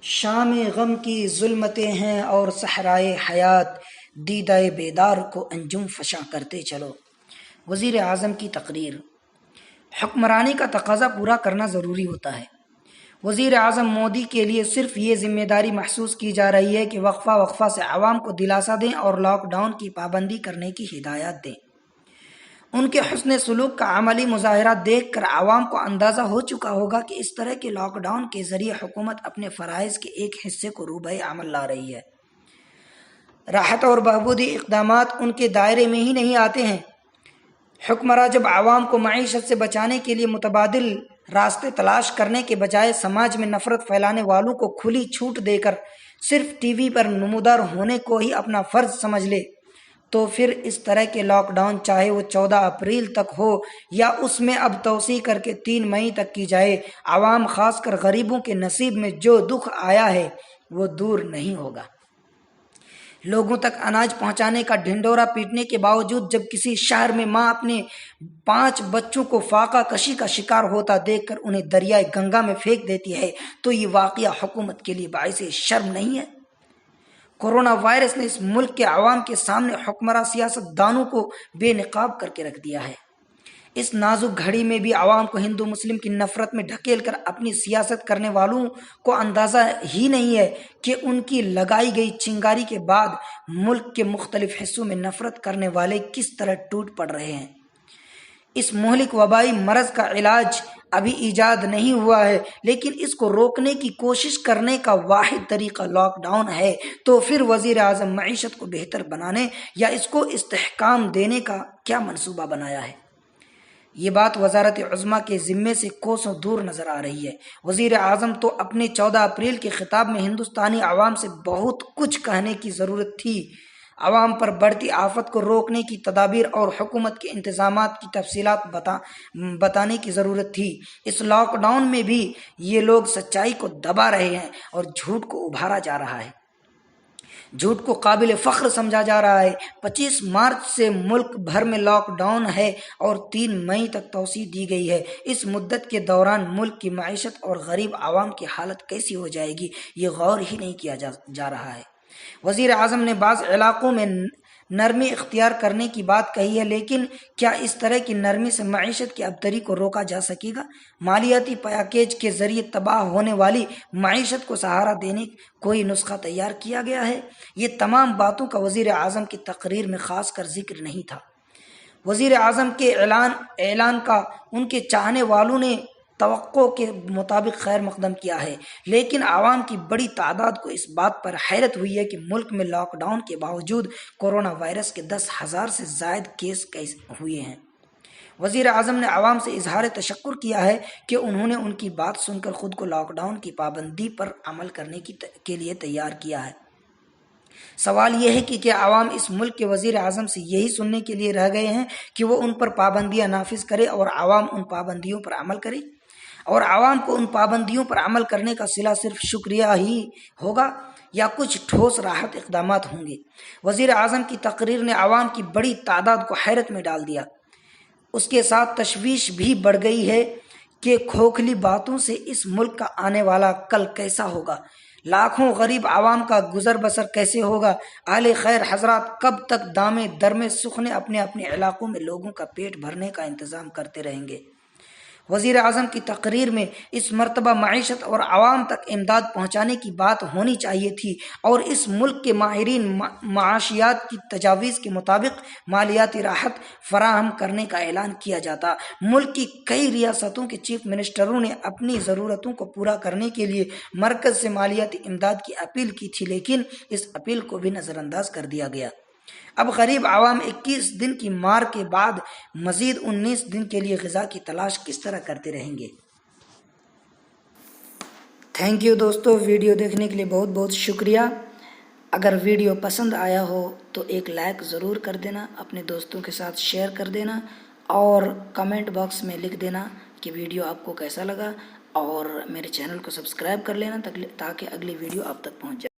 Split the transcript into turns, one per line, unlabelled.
شام غم کی ظلمتیں ہیں اور صحرائے حیات، دیدہ بیدار کو انجم فشاں کرتے چلو۔ وزیر اعظم کی تقریر۔ حکمرانی کا تقاضا پورا کرنا ضروری ہوتا ہے۔ وزیر اعظم مودی کے لیے صرف یہ ذمہ داری محسوس کی جا رہی ہے کہ وقفہ وقفہ سے عوام کو دلاسا دیں اور لاک ڈاؤن کی پابندی کرنے کی ہدایات دیں۔ ان کے حسن سلوک کا عملی مظاہرہ دیکھ کر عوام کو اندازہ ہو چکا ہوگا کہ اس طرح کے لاک ڈاؤن کے ذریعے حکومت اپنے فرائض کے ایک حصے کو روبہ عمل لا رہی ہے۔ راحت اور بہبودی اقدامات ان کے دائرے میں ہی نہیں آتے ہیں۔ حکمراں جب عوام کو معیشت سے بچانے کے لیے متبادل راستے تلاش کرنے کے بجائے سماج میں نفرت پھیلانے والوں کو کھلی چھوٹ دے کر صرف ٹی وی پر نمودار ہونے کو ہی اپنا فرض سمجھ لے تو پھر اس طرح کے لاک ڈاؤن چاہے وہ 14 اپریل تک ہو یا اس میں اب توسیع کر کے 3 مئی تک کی جائے، عوام خاص کر غریبوں کے نصیب میں جو دکھ آیا ہے وہ دور نہیں ہوگا۔ لوگوں تک اناج پہنچانے کا ڈھنڈورا پیٹنے کے باوجود جب کسی شہر میں ماں اپنے 5 بچوں کو فاقہ کشی کا شکار ہوتا دیکھ کر انہیں دریائے گنگا میں پھینک دیتی ہے تو یہ واقعہ حکومت کے لیے باعث شرم نہیں ہے؟ کورونا وائرس نے اس ملک کے عوام کے سامنے حکمراں سیاست دانوں کو بے نقاب کر کے رکھ دیا ہے۔ اس نازک گھڑی میں بھی عوام کو ہندو مسلم کی نفرت میں ڈھکیل کر اپنی سیاست کرنے والوں کو اندازہ ہی نہیں ہے کہ ان کی لگائی گئی چنگاری کے بعد ملک کے مختلف حصوں میں نفرت کرنے والے کس طرح ٹوٹ پڑ رہے ہیں۔ اس مہلک وبائی مرض کا علاج ابھی ایجاد نہیں ہوا ہے، لیکن اس کو روکنے کی کوشش کرنے کا واحد طریقہ لاک ڈاؤن ہے، تو پھر وزیر اعظم معیشت کو بہتر بنانے یا اس کو استحکام دینے کا کیا منصوبہ بنایا ہے؟ یہ بات وزارت عظمیٰ کے ذمے سے کوسوں دور نظر آ رہی ہے۔ وزیر اعظم تو اپنے 14 اپریل کے خطاب میں ہندوستانی عوام سے بہت کچھ کہنے کی ضرورت تھی۔ عوام پر بڑھتی آفت کو روکنے کی تدابیر اور حکومت کے انتظامات کی تفصیلات بتانے کی ضرورت تھی۔ اس لاک ڈاؤن میں بھی یہ لوگ سچائی کو دبا رہے ہیں اور جھوٹ کو ابھارا جا رہا ہے، جھوٹ کو قابل فخر سمجھا جا رہا ہے۔ 25 مارچ سے ملک بھر میں لاک ڈاؤن ہے اور 3 مئی تک توسیع دی گئی ہے۔ اس مدت کے دوران ملک کی معیشت اور غریب عوام کی حالت کیسی ہو جائے گی، یہ غور ہی نہیں کیا جا رہا ہے۔ وزیر اعظم نے بعض علاقوں میں نرمی اختیار کرنے کی بات کہی ہے، لیکن کیا اس طرح کی نرمی سے معیشت کی ابتری کو روکا جا سکے گا؟ مالیاتی پیکیج کے ذریعے تباہ ہونے والی معیشت کو سہارا دینے کوئی نسخہ تیار کیا گیا ہے؟ یہ تمام باتوں کا وزیر اعظم کی تقریر میں خاص کر ذکر نہیں تھا۔ وزیر اعظم کے اعلان کا ان کے چاہنے والوں نے توقع کے مطابق خیر مقدم کیا ہے، لیکن عوام کی بڑی تعداد کو اس بات پر حیرت ہوئی ہے کہ ملک میں لاک ڈاؤن کے باوجود کورونا وائرس کے 10,000 سے زائد کیس ہوئے ہیں۔ وزیر اعظم نے عوام سے اظہار تشکر کیا ہے کہ انہوں نے ان کی بات سن کر خود کو لاک ڈاؤن کی پابندی پر عمل کرنے کے لیے تیار کیا ہے۔ سوال یہ ہے کہ کیا عوام اس ملک کے وزیر اعظم سے یہی سننے کے لیے رہ گئے ہیں کہ وہ ان پر پابندیاں نافذ کرے اور عوام ان پابندیوں پر عمل کرے، اور عوام کو ان پابندیوں پر عمل کرنے کا صلہ صرف شکریہ ہی ہوگا یا کچھ ٹھوس راحت اقدامات ہوں گے؟ وزیر اعظم کی تقریر نے عوام کی بڑی تعداد کو حیرت میں ڈال دیا۔ اس کے ساتھ تشویش بھی بڑھ گئی ہے کہ کھوکھلی باتوں سے اس ملک کا آنے والا کل کیسا ہوگا، لاکھوں غریب عوام کا گزر بسر کیسے ہوگا، اہل خیر حضرات کب تک دامے درمے سخنے اپنے اپنے علاقوں میں لوگوں کا پیٹ بھرنے کا انتظام کرتے رہیں گے؟ وزیر اعظم کی تقریر میں اس مرتبہ معیشت اور عوام تک امداد پہنچانے کی بات ہونی چاہیے تھی، اور اس ملک کے ماہرین معاشیات کی تجاویز کے مطابق مالیاتی راحت فراہم کرنے کا اعلان کیا جاتا۔ ملک کی کئی ریاستوں کے چیف منسٹروں نے اپنی ضرورتوں کو پورا کرنے کے لیے مرکز سے مالیاتی امداد کی اپیل کی تھی، لیکن اس اپیل کو بھی نظر انداز کر دیا گیا۔ اب غریب عوام 21 دن کی مار کے بعد مزید 19 دن کے لیے غذا کی تلاش کس طرح کرتے رہیں گے؟ تھینک یو دوستو، ویڈیو دیکھنے کے لیے بہت بہت شکریہ۔ اگر ویڈیو پسند آیا ہو تو ایک لائک ضرور کر دینا، اپنے دوستوں کے ساتھ شیئر کر دینا، اور کمنٹ باکس میں لکھ دینا کہ ویڈیو آپ کو کیسا لگا، اور میرے چینل کو سبسکرائب کر لینا تاکہ اگلی ویڈیو آپ تک پہنچ جائے۔